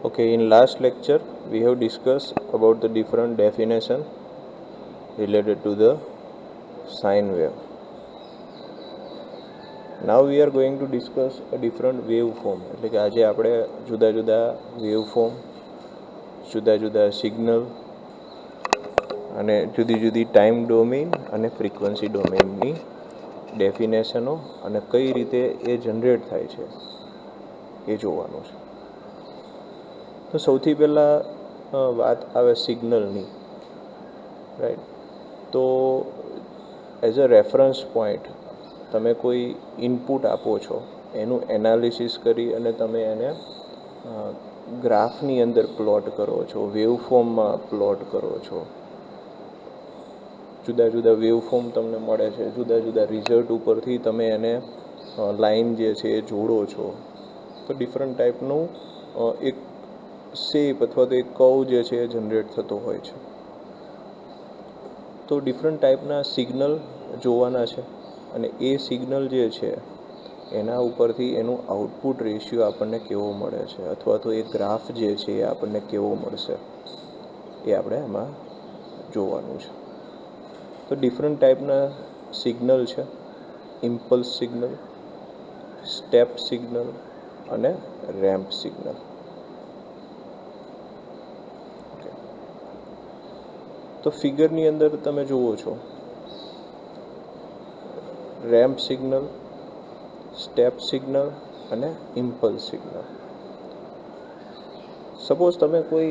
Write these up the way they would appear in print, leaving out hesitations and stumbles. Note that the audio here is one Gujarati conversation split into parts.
Okay, in last lecture we have discussed about the different definition related to the sine wave. Now we are going to discuss a different waveform. એટલે કે આજે આપણે જુદા જુદા વેવફોર્મ, જુદા જુદા સિગ્નલ અને જુદી જુદી ટાઈમ ડોમેન અને ફ્રીક્વન્સી ડોમેનની ડેફિનેશનો અને કઈ રીતે એ જનરેટ થાય છે એ જોવાનું છે. તો સૌથી પહેલાં વાત આવે સિગ્નલની, રાઈટ. તો એઝ અ રેફરન્સ પોઈન્ટ તમે કોઈ ઇનપુટ આપો છો, એનું એનાલિસિસ કરી અને તમે એને ગ્રાફની અંદર પ્લોટ કરો છો, વેવફોર્મમાં પ્લોટ કરો છો. જુદા જુદા વેવફોર્મ તમને મળે છે, જુદા જુદા રિઝલ્ટ ઉપરથી તમે એને લાઈન જે છે એ જોડો છો. તો ડિફરન્ટ ટાઈપનું એક શેપ અથવા તો એક કર્વ જે છે એ જનરેટ થતો હોય છે. તો ડિફરન્ટ ટાઈપના સિગ્નલ જોવાના છે અને એ સિગ્નલ જે છે એના ઉપરથી એનું આઉટપુટ રેશિયો આપણને કેવો મળે છે અથવા તો એ ગ્રાફ જે છે એ આપણને કેવો મળશે એ આપણે એમાં જોવાનું છે. તો ડિફરન્ટ ટાઈપના સિગ્નલ છે: ઇમ્પલ્સ સિગ્નલ, સ્ટેપ સિગ્નલ અને રેમ્પ સિગ્નલ. તો ફિગરની અંદર તમે જુઓ છો રેમ્પ સિગ્નલ, સ્ટેપ સિગ્નલ અને ઇમ્પલ્સ સિગ્નલ. સપોઝ તમે કોઈ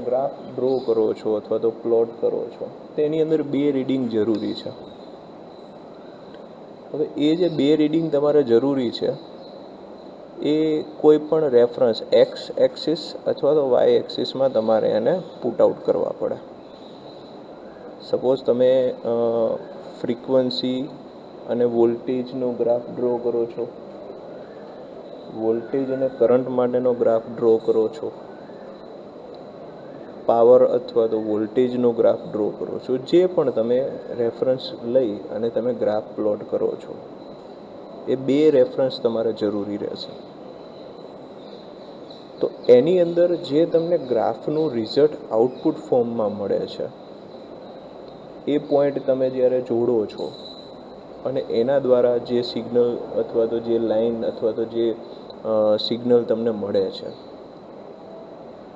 ગ્રાફ ડ્રો કરો છો અથવા તો પ્લોટ કરો છો, તો એની અંદર બે રીડિંગ જરૂરી છે. હવે એ જે બે રીડિંગ તમારે જરૂરી છે એ કોઈ પણ રેફરન્સ એક્સ એક્સિસ અથવા તો વાય એક્સિસમાં તમારે એને પુટ આઉટ કરવા પડે. સપોઝ તમે ફ્રીક્વન્સી અને વોલ્ટેજનો ગ્રાફ ડ્રો કરો છો, વોલ્ટેજ અને કરંટ માટેનો ગ્રાફ ડ્રો કરો છો, પાવર અથવા તો વોલ્ટેજનો ગ્રાફ ડ્રો કરો છો, જે પણ તમે રેફરન્સ લઈ અને તમે ગ્રાફ પ્લોટ કરો છો, એ બે રેફરન્સ તમારે જરૂરી રહેશે. તો એની અંદર જે તમને ગ્રાફનું રિઝલ્ટ આઉટપુટ ફોર્મમાં મળે છે એ પોઈન્ટ તમે જ્યારે જોડો છો અને એના દ્વારા જે સિગ્નલ અથવા તો જે લાઈન અથવા તો જે સિગ્નલ તમને મળે છે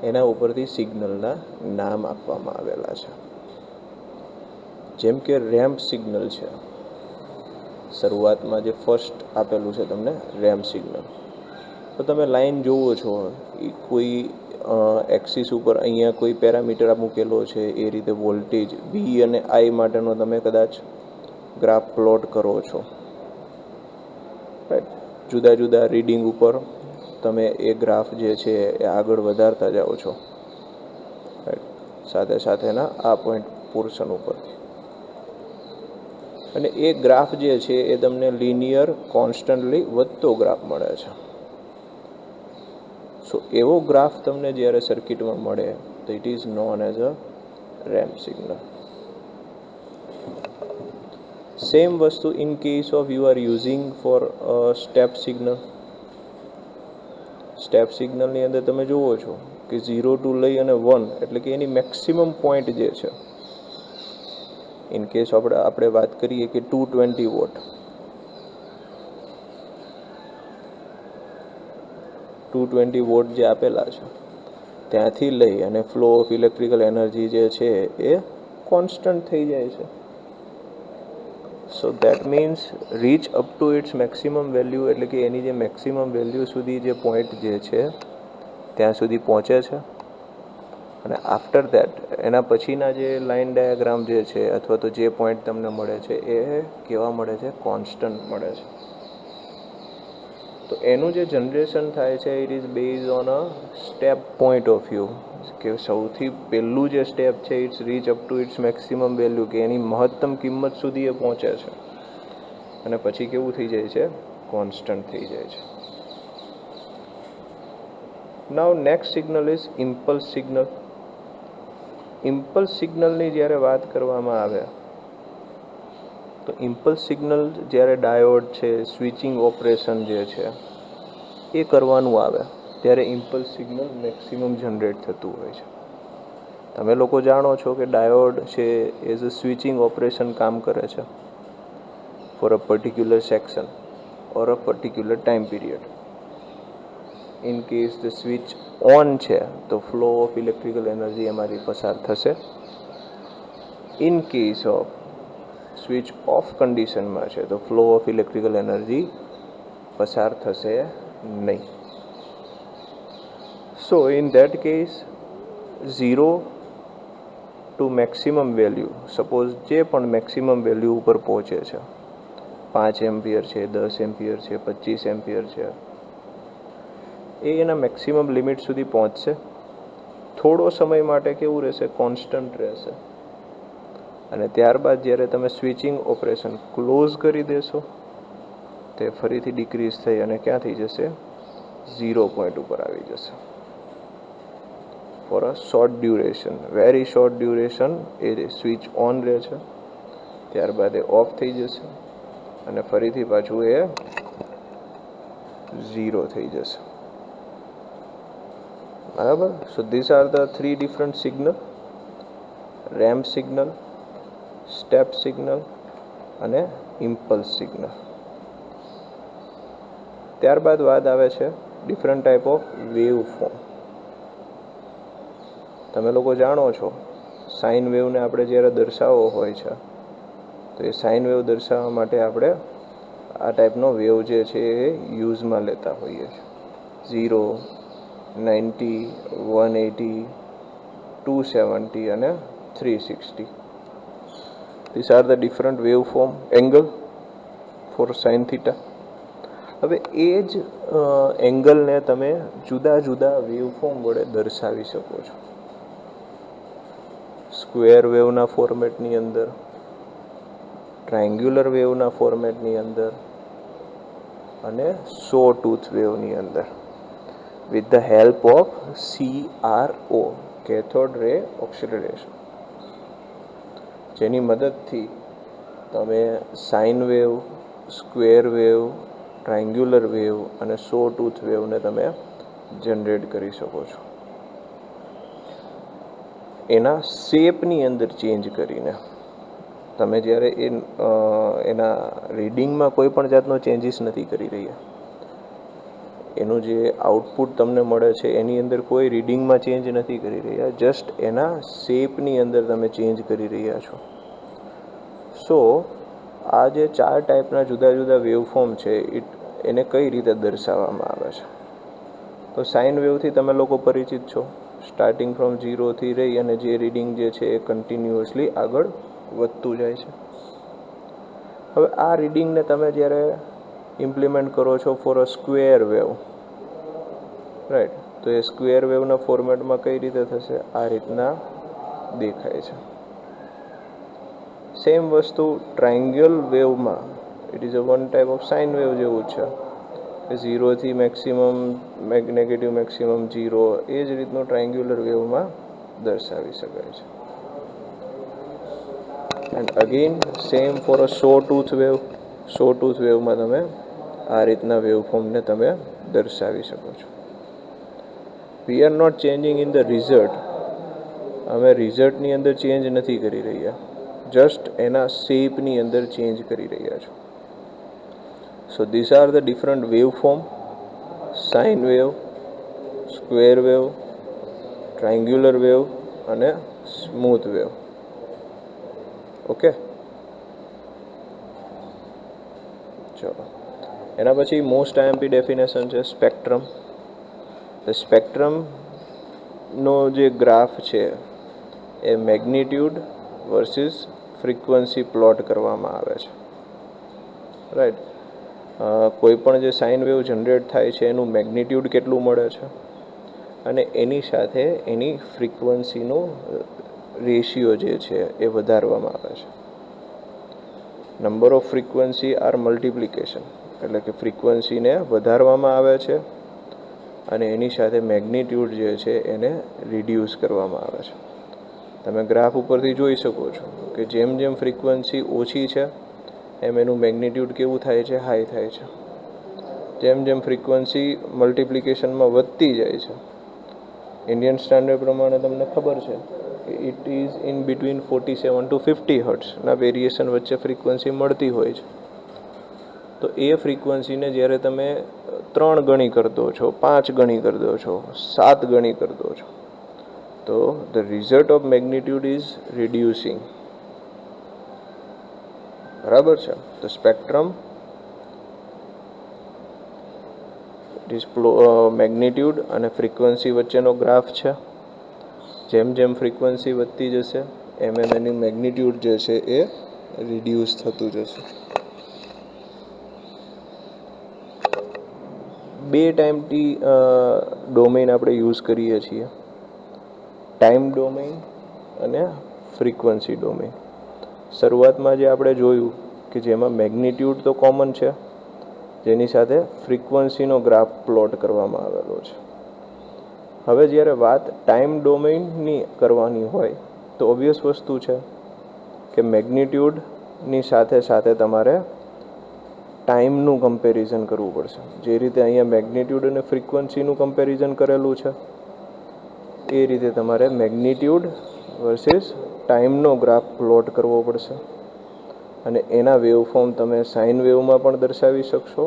એના ઉપરથી સિગ્નલના નામ આપવામાં આવેલા છે. જેમ કે રેમ્પ સિગ્નલ છે, શરૂઆતમાં જે ફર્સ્ટ આપેલું છે તમને રેમ્પ સિગ્નલ. તો તમે લાઈન જુઓ છો, કોઈ એક્સિસ ઉપર અહીંયા કોઈ પેરામીટર મૂકેલો છે, એ રીતે વોલ્ટેજ વી અને આઈ માટેનો તમે કદાચ ગ્રાફ પ્લોટ કરો છો, રાઈટ. જુદા જુદા રીડિંગ ઉપર તમે એ ગ્રાફ જે છે એ આગળ વધારતા જાઓ છો, રાઈટ, સાથે સાથેના આ પોઈન્ટ પોર્શન ઉપરથી. અને એ ગ્રાફ જે છે એ તમને લિનિયર કોન્સ્ટન્ટલી વધતો ગ્રાફ મળે છે. સો એવો ગ્રાફ તમને જ્યારે સર્કિટમાં મળે તો it is known as a ramp signal. Same વસ્તુ in case of you are using for step signal. Step સિગ્નલની અંદર તમે જુઓ છો કે 0 ટુ લઈ અને 1 એટલે કે એની મેક્સિમમ પોઈન્ટ જે છે, ઇન કેસ આપણે વાત કરીએ કે 220 વોટ, 220 વોટ જે આપેલા છે ત્યાંથી લઈ અને ફ્લો ઓફ ઇલેક્ટ્રિકલ એનર્જી જે છે એ કોન્સ્ટન્ટ થઈ જાય છે. So that means reach up to its maximum value, એટલે કે એની જે મેક્સિમમ વેલ્યુ સુધી જે પોઈન્ટ જે છે ત્યાં સુધી પહોંચે છે. અને આફ્ટર દેટ એના પછીના જે લાઇન ડાયાગ્રામ જે છે અથવા તો જે પોઈન્ટ તમને મળે છે એ કેવા મળે છે? કોન્સ્ટન્ટ મળે છે. તો એનું જે જનરેશન થાય છે it is base on a step point of view, કે સૌથી પહેલું જે સ્ટેપ છે it's reach up to its maximum value, કે એની મહત્તમ કિંમત સુધી એ પહોંચે છે અને પછી કેવું થઈ જાય છે? કોન્સ્ટન્ટ થઈ જાય છે. Now next signal is impulse signal. Impulse સિગ્નલની જ્યારે વાત કરવામાં આવે તો ઇમ્પલ્સ સિગ્નલ જ્યારે ડાયોડ છે, સ્વિચિંગ ઓપરેશન જે છે એ કરવાનું આવે ત્યારે ઇમ્પલ્સ સિગ્નલ મેક્સિમમ જનરેટ થતું હોય છે. તમે લોકો જાણો છો કે ડાયોડ છે એઝ અ સ્વિચિંગ ઓપરેશન કામ કરે છે for a particular section or a particular time period. In case the switch on છે તો ફ્લો ઓફ ઇલેક્ટ્રિકલ એનર્જી એમાંથી પસાર થશે. In case of switch off કન્ડિશનમાં છે તો ફ્લો ઓફ ઇલેક્ટ્રિકલ એનર્જી પસાર થશે નહીં. So in that case 0 to maximum value, suppose જે પણ મેક્સિમમ વેલ્યુ ઉપર પહોંચે છે, 5 એમ્પિયર છે, 10 એમ્પિયર છે, 25 એમ્પિયર છે, એ એના મેક્સિમમ લિમિટ સુધી પહોંચશે. થોડો સમય માટે કેવું રહેશે? કોન્સ્ટન્ટ રહેશે. અને ત્યારબાદ જ્યારે તમે સ્વિચિંગ ઓપરેશન ક્લોઝ કરી દેશો તે ફરીથી ડિક્રીઝ થઈ અને ક્યાં થઈ જશે? 0 પોઈન્ટ ઉપર આવી જશે. For a short duration, very short duration A switch on રહે છે, ત્યારબાદ એ ઓફ થઈ જશે અને ફરીથી પાછું એ 0 થઈ જશે. બરાબર? સો this are the 3 different signal: ramp signal, step signal અને ઇમ્પલ્સ સિગ્નલ. ત્યારબાદ વાત આવે છે different type of wave form. તમે લોકો જાણો છો સાઇન વેવને આપણે જ્યારે દર્શાવવો હોય છે તો એ સાઇન વેવ દર્શાવવા માટે આપણે આ ટાઈપનો વેવ જે છે એ યુઝમાં લેતા હોઈએ છીએ. 0, 90, 180, 270 અને 360. These are the different wave form angle for sine theta. હવે એ જ એંગલને તમે જુદા જુદા વેવ ફોર્મ વડે દર્શાવી શકો છો. સ્ક્વેર વેવના ફોર્મેટની અંદર, ટ્રાયંગ્યુલર વેવના ફોર્મેટની અંદર અને સો ટૂથ વેવની અંદર, with the help of CRO, cathode ray oxidation, જેની મદદથી તમે sine wave, square wave, triangular wave અને સો ટૂથ વેવને તમે જનરેટ કરી શકો છો. એના શેપની અંદર ચેન્જ કરીને તમે જ્યારે એના રીડિંગમાં કોઈ પણ જાતનો ચેન્જીસ નથી કરી રહ્યા. એનું જે આઉટપુટ તમને મળે છે એની અંદર કોઈ રીડિંગમાં ચેન્જ નથી કરી રહ્યા, જસ્ટ એના શેપની અંદર તમે ચેન્જ કરી રહ્યા છો. સો આ જે 4 ટાઈપના જુદા જુદા વેવફોર્મ છે એને કઈ રીતે દર્શાવવામાં આવે છે? તો સાઇન વેવથી તમે લોકો પરિચિત છો. સ્ટાર્ટિંગ ફ્રોમ 0થી રહી અને જે રીડિંગ જે છે એ કન્ટિન્યુઅસલી આગળ વધતું જાય છે. હવે આ રીડિંગને તમે જ્યારે ઇમ્પ્લિમેન્ટ કરો છો for a square wave, right, તો એ સ્ક્વેર વેવના ફોર્મેટમાં કઈ રીતે થશે? આ રીતના દેખાય છે. સેમ વસ્તુ ટ્રાયંગ્યુલર વેવમાં, it is a one type of sine wave જેવું જ છે. 0થી મેક્સિમમ, નેગેટિવ મેક્સિમમ 0, એ જ રીતનું ટ્રાયંગ્યુલર વેવમાં દર્શાવી શકાય છે. And again same for a saw tooth wave. Saw tooth વેવમાં તમે આ રીતના વેવફોર્મને તમે દર્શાવી શકો છો. We are not changing in the result. અમે રિઝલ્ટની અંદર ચેન્જ નથી કરી રહ્યા, જસ્ટ એના શેપની અંદર ચેન્જ કરી રહ્યા છો. So this are the different waveform: sine wave, square wave, triangular wave અને સ્મૂથ વેવ. ઓકે, ચલો. એના પછી મોસ્ટ આઈએમપી ડેફિનેશન છે સ્પેક્ટ્રમ. સ્પેક્ટ્રમનો જે ગ્રાફ છે એ મેગ્નિટ્યુડ વર્સિસ ફ્રીક્વન્સી પ્લોટ કરવામાં આવે છે, રાઈટ. કોઈ પણ જે સાઇન વેવ જનરેટ થાય છે એનું મેગ્નિટ્યુડ કેટલું મળે છે અને એની સાથે એની ફ્રીક્વન્સીનો રેશિયો જે છે એ વધારવામાં આવે છે. Number of frequency are multiplication, એટલે કે ફ્રીક્વન્સીને વધારવામાં આવે છે અને એની સાથે મેગ્નિટ્યુડ જે છે એને રિડ્યુસ કરવામાં આવે છે. તમે ગ્રાફ ઉપરથી જોઈ શકો છો કે જેમ જેમ ફ્રીક્વન્સી ઓછી છે એમ એનું મેગ્નિટ્યુડ કેવું થાય છે? હાઈ થાય છે. જેમ જેમ ફ્રીક્વન્સી મલ્ટિપ્લિકેશનમાં વધતી જાય છે, ઇન્ડિયન સ્ટાન્ડર્ડ પ્રમાણે તમને ખબર છે કે it is in between 47 to 50 હર્ટ્સના વેરિએશન વચ્ચે ફ્રીક્વન્સી મળતી હોય છે. તો એ ફ્રીક્વન્સીને જ્યારે તમે 3 ગણી કરી દો છો, 5 ગણી કરી દો છો, 7 ગણી કરી દો છો, તો the result of magnitude is reducing. બરાબર છે. તો સ્પેક્ટ્રમ મેગ્નિટ્યુડ અને ફ્રીક્વન્સી વચ્ચેનો ગ્રાફ છે. જેમ જેમ ફ્રીક્વન્સી વધતી જશે એમ એમ એની મેગ્નિટ્યુડ જે છે એ રિડ્યુસ થતું જશે. 2 ટાઈમથી ડોમેઇન આપણે યુઝ કરીએ છીએ, ટાઈમ ડોમેઇન અને ફ્રીક્વન્સી ડોમેઇન. શરૂઆતમાં જે આપણે જોયું કે જેમાં મેગ્નિટ્યુડ તો કોમન છે, જેની સાથે ફ્રીક્વન્સીનો ગ્રાફ પ્લોટ કરવામાં આવેલો છે. હવે જ્યારે વાત ટાઈમ ડોમેઇનની કરવાની હોય તો ઓબ્વિયસ વસ્તુ છે કે મેગ્નિટ્યુડની સાથે સાથે તમારે ટાઈમનું કમ્પેરિઝન કરવું પડશે. જે રીતે અહીંયા મેગ્નિટ્યુડ અને ફ્રીક્વન્સીનું કમ્પેરિઝન કરેલું છે, એ રીતે તમારે મેગ્નિટ્યુડ વર્સિસ ટાઈમનો ગ્રાફ પ્લોટ કરવો પડશે. અને એના વેવફોર્મ તમે સાઇન વેવમાં પણ દર્શાવી શકશો,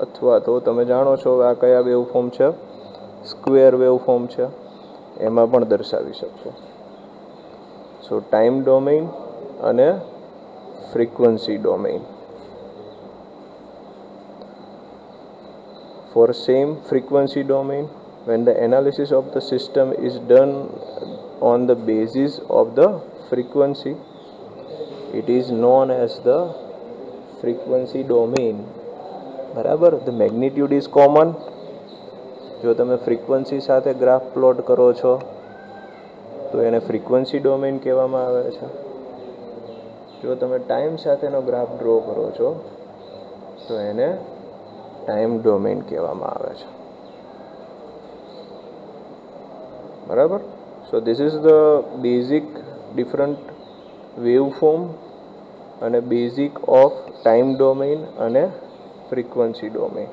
અથવા તો તમે જાણો છો આ કયા વેવફોર્મ છે, સ્ક્વેર વેવફોર્મ છે, એમાં પણ દર્શાવી શકશો. સો ટાઈમ ડોમેઇન અને frequency domain. For same frequency domain, when the analysis of the system is done on the basis of the frequency, it is known as the frequency domain. બરાબર. The magnitude is common. જો તમે ફ્રીક્વન્સી સાથે ગ્રાફ પ્લોટ કરો છો તો એને ફ્રીક્વન્સી ડોમેઇન કહેવામાં આવે છે. જો તમે ટાઈમ સાથેનો ગ્રાફ ડ્રો કરો છો તો એને ટાઈમ ડોમેઇન કહેવામાં આવે છે. બરાબર. So this is the basic different waveform અને બેઝિક ઓફ ટાઈમ ડોમેઇન અને ફ્રીક્વન્સી ડોમેઇન.